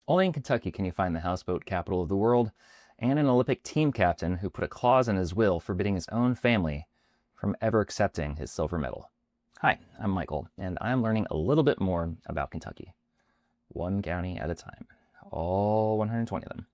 Only in Kentucky can you find the houseboat capital of the world and an Olympic team captain who put a clause in his will forbidding his own family from ever accepting his silver medal. Hi, I'm Michael, and I'm learning a little bit more about Kentucky, one county at a time, all 120 of them.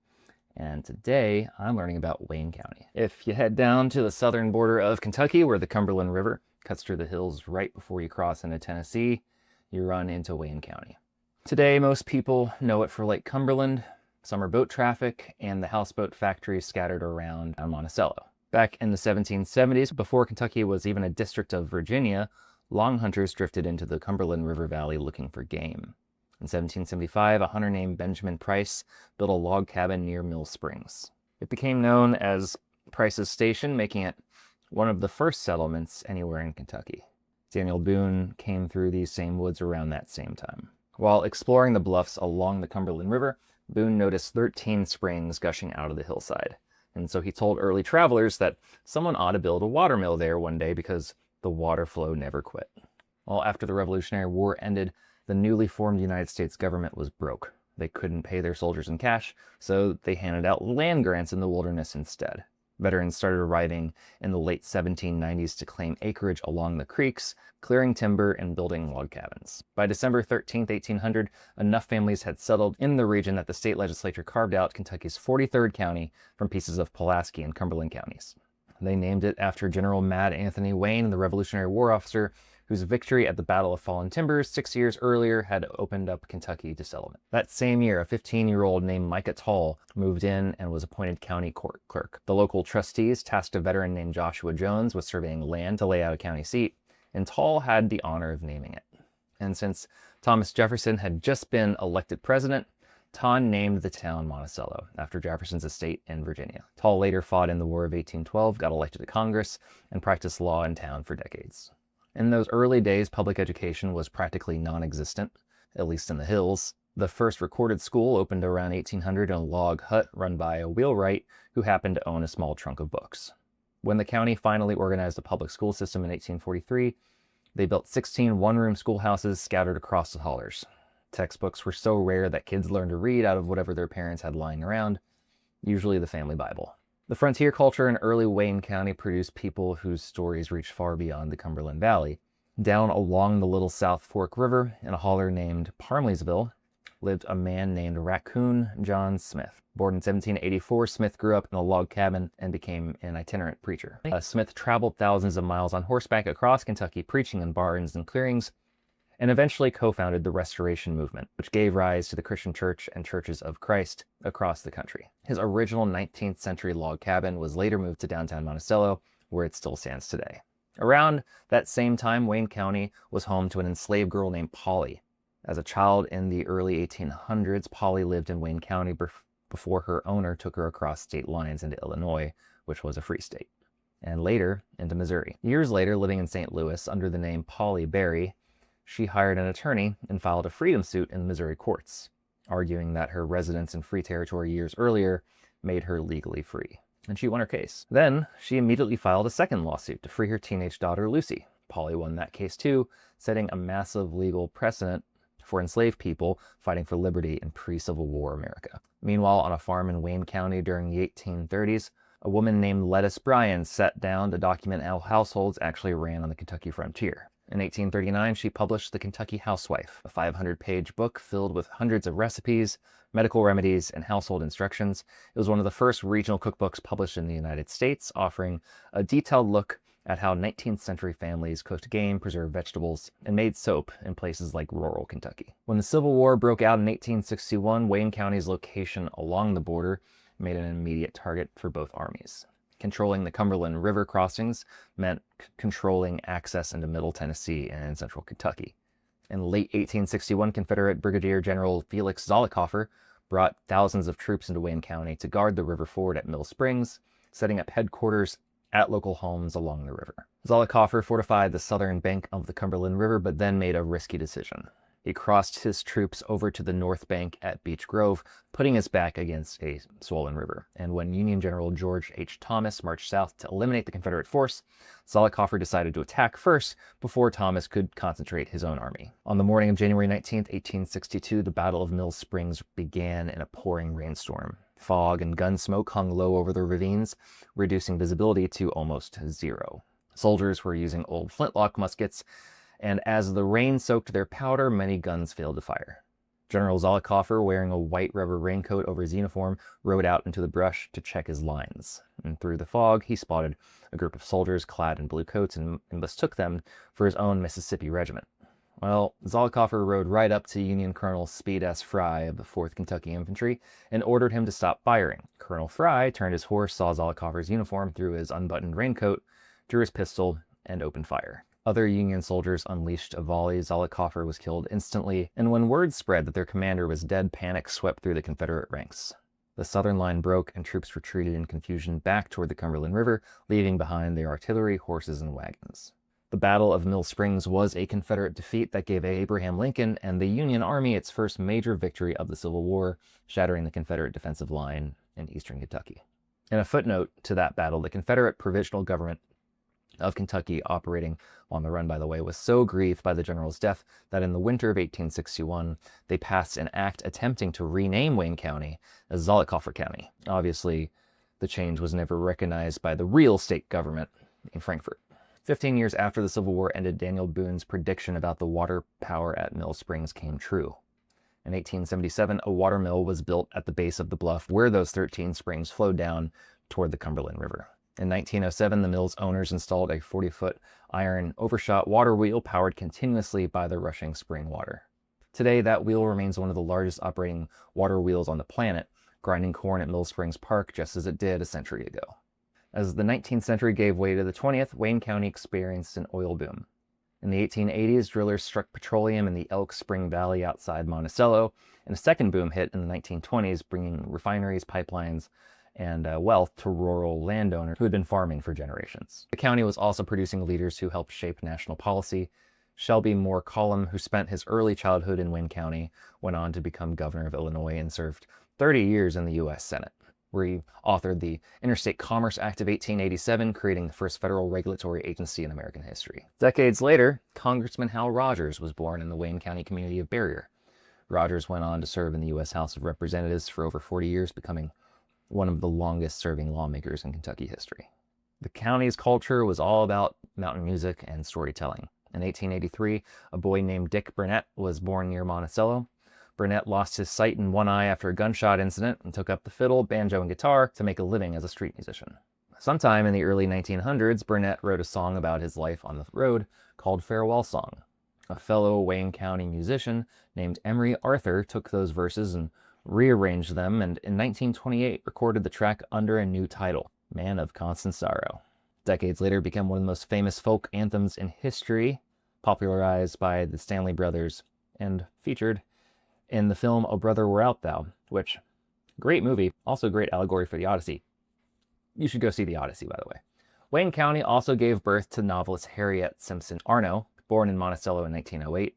And today I'm learning about Wayne County. If you head down to the southern border of Kentucky, where the Cumberland River cuts through the hills right before you cross into Tennessee, you run into Wayne County. Today, most people know it for Lake Cumberland, summer boat traffic, and the houseboat factories scattered around Monticello. Back in the 1770s, before Kentucky was even a district of Virginia, long hunters drifted into the Cumberland River Valley looking for game. In 1775, a hunter named Benjamin Price built a log cabin near Mill Springs. It became known as Price's Station, making it one of the first settlements anywhere in Kentucky. Daniel Boone came through these same woods around that same time. While exploring the bluffs along the Cumberland River, Boone noticed 13 springs gushing out of the hillside. And so he told early travelers that someone ought to build a watermill there one day because the water flow never quit. Well, after the Revolutionary War ended, the newly formed United States government was broke. They couldn't pay their soldiers in cash, so they handed out land grants in the wilderness instead. Veterans started arriving in the late 1790s to claim acreage along the creeks, clearing timber and building log cabins. By December 13, 1800, enough families had settled in the region that the state legislature carved out Kentucky's 43rd county from pieces of Pulaski and Cumberland counties. They named it after General Mad Anthony Wayne, the Revolutionary War officer whose victory at the Battle of Fallen Timbers 6 years earlier had opened up Kentucky to settlement. That same year, a 15-year-old named Micah Tall moved in and was appointed county court clerk. The local trustees tasked a veteran named Joshua Jones with surveying land to lay out a county seat, and Tall had the honor of naming it. And since Thomas Jefferson had just been elected president, Tall named the town Monticello, after Jefferson's estate in Virginia. Tall later fought in the War of 1812, got elected to Congress, and practiced law in town for decades. In those early days, public education was practically non-existent, at least in the hills. The first recorded school opened around 1800 in a log hut run by a wheelwright who happened to own a small trunk of books. When the county finally organized a public school system in 1843, they built 16 one-room schoolhouses scattered across the hollers. Textbooks were so rare that kids learned to read out of whatever their parents had lying around, usually the family Bible. The frontier culture in early Wayne County produced people whose stories reached far beyond the Cumberland Valley. Down along the Little South Fork River, in a holler named Parmleysville, lived a man named Raccoon John Smith. Born in 1784, Smith grew up in a log cabin and became an itinerant preacher. Smith traveled thousands of miles on horseback across Kentucky, preaching in barns and clearings, and eventually co-founded the Restoration Movement, which gave rise to the Christian Church and Churches of Christ across the country. His original 19th century log cabin was later moved to downtown Monticello, where it still stands today. Around that same time, Wayne County was home to an enslaved girl named Polly. As a child in the early 1800s, Polly lived in Wayne County before her owner took her across state lines into Illinois, which was a free state, and later into Missouri. Years later, living in St. Louis under the name Polly Berry, she hired an attorney and filed a freedom suit in the Missouri courts, arguing that her residence in free territory years earlier made her legally free. And she won her case. Then she immediately filed a second lawsuit to free her teenage daughter, Lucy. Polly won that case too, setting a massive legal precedent for enslaved people fighting for liberty in pre-Civil War America. Meanwhile, on a farm in Wayne County during the 1830s, a woman named Lettice Bryan sat down to document how households actually ran on the Kentucky frontier. In 1839, she published The Kentucky Housewife, a 500-page book filled with hundreds of recipes, medical remedies, and household instructions. It was one of the first regional cookbooks published in the United States, offering a detailed look at how 19th century families cooked game, preserved vegetables, and made soap in places like rural Kentucky. When the Civil War broke out in 1861, Wayne County's location along the border made an immediate target for both armies. Controlling the Cumberland River crossings meant controlling access into Middle Tennessee and Central Kentucky. In late 1861, Confederate Brigadier General Felix Zollicoffer brought thousands of troops into Wayne County to guard the river ford at Mill Springs, setting up headquarters at local homes along the river. Zollicoffer fortified the southern bank of the Cumberland River, but then made a risky decision. He crossed his troops over to the north bank at Beech Grove, putting his back against a swollen river. And when Union General George H. Thomas marched south to eliminate the Confederate force, Zollicoffer decided to attack first before Thomas could concentrate his own army. On the morning of January 19, 1862, the Battle of Mill Springs began in a pouring rainstorm. Fog and gun smoke hung low over the ravines, reducing visibility to almost zero. Soldiers were using old flintlock muskets, and as the rain soaked their powder, many guns failed to fire. General Zollicoffer, wearing a white rubber raincoat over his uniform, rode out into the brush to check his lines. And through the fog, he spotted a group of soldiers clad in blue coats and mistook them for his own Mississippi regiment. Well, Zollicoffer rode right up to Union Colonel Speed S. Fry of the 4th Kentucky Infantry and ordered him to stop firing. Colonel Fry turned his horse, saw Zollicoffer's uniform through his unbuttoned raincoat, drew his pistol, and opened fire. Other Union soldiers unleashed a volley. Zollicoffer was killed instantly, and when word spread that their commander was dead, panic swept through the Confederate ranks. The southern line broke, and troops retreated in confusion back toward the Cumberland River, leaving behind their artillery, horses, and wagons. The Battle of Mill Springs was a Confederate defeat that gave Abraham Lincoln and the Union Army its first major victory of the Civil War, shattering the Confederate defensive line in eastern Kentucky. In a footnote to that battle, the Confederate Provisional Government of Kentucky, operating on the run, by the way, was so grieved by the general's death that in the winter of 1861, they passed an act attempting to rename Wayne County as Zollicoffer County. Obviously, the change was never recognized by the real state government in Frankfort. 15 years after the Civil War ended, Daniel Boone's prediction about the water power at Mill Springs came true. In 1877, a water mill was built at the base of the bluff where those 13 springs flowed down toward the Cumberland River. In 1907, the mill's owners installed a 40-foot iron overshot water wheel powered continuously by the rushing spring water. Today, that wheel remains one of the largest operating water wheels on the planet, grinding corn at Mill Springs Park just as it did a century ago. As the 19th century gave way to the 20th, Wayne County experienced an oil boom. In the 1880s, drillers struck petroleum in the Elk Spring Valley outside Monticello, and a second boom hit in the 1920s, bringing refineries, pipelines, and wealth to rural landowners who had been farming for generations. The county was also producing leaders who helped shape national policy. Shelby Moore Cullom, who spent his early childhood in Wayne County, went on to become governor of Illinois and served 30 years in the U.S. Senate, where he authored the Interstate Commerce Act of 1887, creating the first federal regulatory agency in American history. Decades later, Congressman Hal Rogers was born in the Wayne County community of Barrier. Rogers went on to serve in the U.S. House of Representatives for over 40 years, becoming one of the longest-serving lawmakers in Kentucky history. The county's culture was all about mountain music and storytelling. In 1883, a boy named Dick Burnett was born near Monticello. Burnett lost his sight in one eye after a gunshot incident and took up the fiddle, banjo, and guitar to make a living as a street musician. Sometime in the early 1900s, Burnett wrote a song about his life on the road called Farewell Song. A fellow Wayne County musician named Emery Arthur took those verses and rearranged them, and in 1928 recorded the track under a new title, Man of Constant Sorrow. Decades later, it became one of the most famous folk anthems in history, popularized by the Stanley Brothers and featured in the film O Brother, Where Art Thou, which, great movie, also great allegory for the Odyssey. You should go see the Odyssey, by the way. Wayne County also gave birth to novelist Harriet Simpson Arno, born in Monticello in 1908,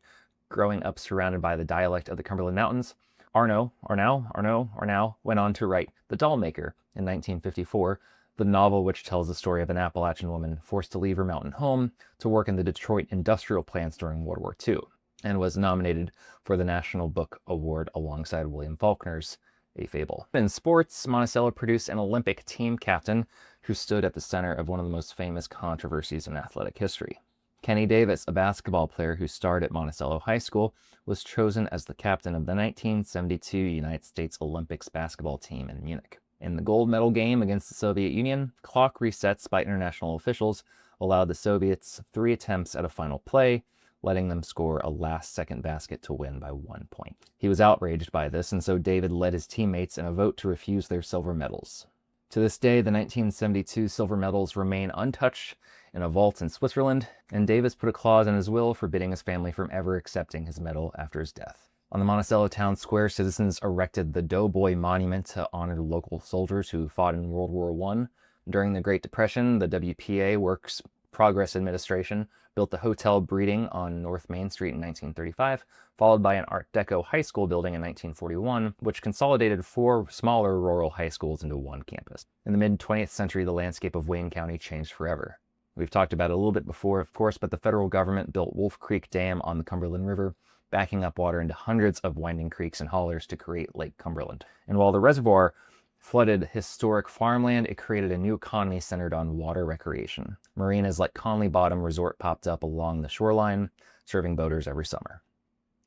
growing up surrounded by the dialect of the Cumberland Mountains. Arno went on to write The Doll Maker in 1954, the novel which tells the story of an Appalachian woman forced to leave her mountain home to work in the Detroit industrial plants during World War II, and was nominated for the National Book Award alongside William Faulkner's A Fable. In sports, Monticello produced an Olympic team captain who stood at the center of one of the most famous controversies in athletic history. Kenny Davis, a basketball player who starred at Monticello High School, was chosen as the captain of the 1972 United States Olympics basketball team in Munich. In the gold medal game against the Soviet Union, clock resets by international officials allowed the Soviets 3 attempts at a final play, letting them score a last-second basket to win by 1 point. He was outraged by this, and so David led his teammates in a vote to refuse their silver medals. To this day, the 1972 silver medals remain untouched in a vault in Switzerland, and Davis put a clause in his will forbidding his family from ever accepting his medal after his death. On the Monticello Town Square, citizens erected the Doughboy Monument to honor local soldiers who fought in World War I. During the Great Depression, the WPA works Progress administration built the Hotel Breeding on North Main Street in 1935, followed by an Art Deco high school building in 1941, which consolidated 4 smaller rural high schools into one campus. In the mid-20th century, the landscape of Wayne County changed forever. We've talked about it a little bit before, of course, but the federal government built Wolf Creek Dam on the Cumberland River, backing up water into hundreds of winding creeks and hollers to create Lake Cumberland. And while the reservoir flooded historic farmland, it created a new economy centered on water recreation. Marinas like Conley Bottom Resort popped up along the shoreline, serving boaters every summer.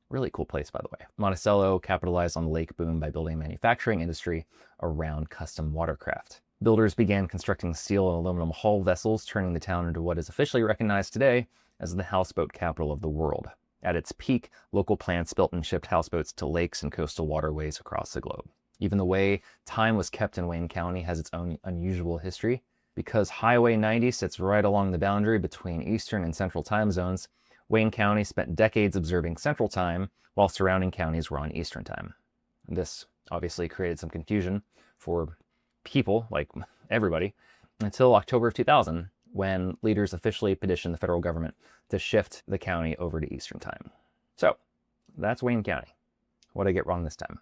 Really cool place, by the way. Monticello capitalized on the lake boom by building a manufacturing industry around custom watercraft. Builders began constructing steel and aluminum hull vessels, turning the town into what is officially recognized today as the houseboat capital of the world. At its peak, local plants built and shipped houseboats to lakes and coastal waterways across the globe. Even the way time was kept in Wayne County has its own unusual history. Because Highway 90 sits right along the boundary between Eastern and Central time zones, Wayne County spent decades observing Central Time while surrounding counties were on Eastern Time. This obviously created some confusion for people, like everybody, until October of 2000, when leaders officially petitioned the federal government to shift the county over to Eastern Time. So, that's Wayne County. What did I get wrong this time?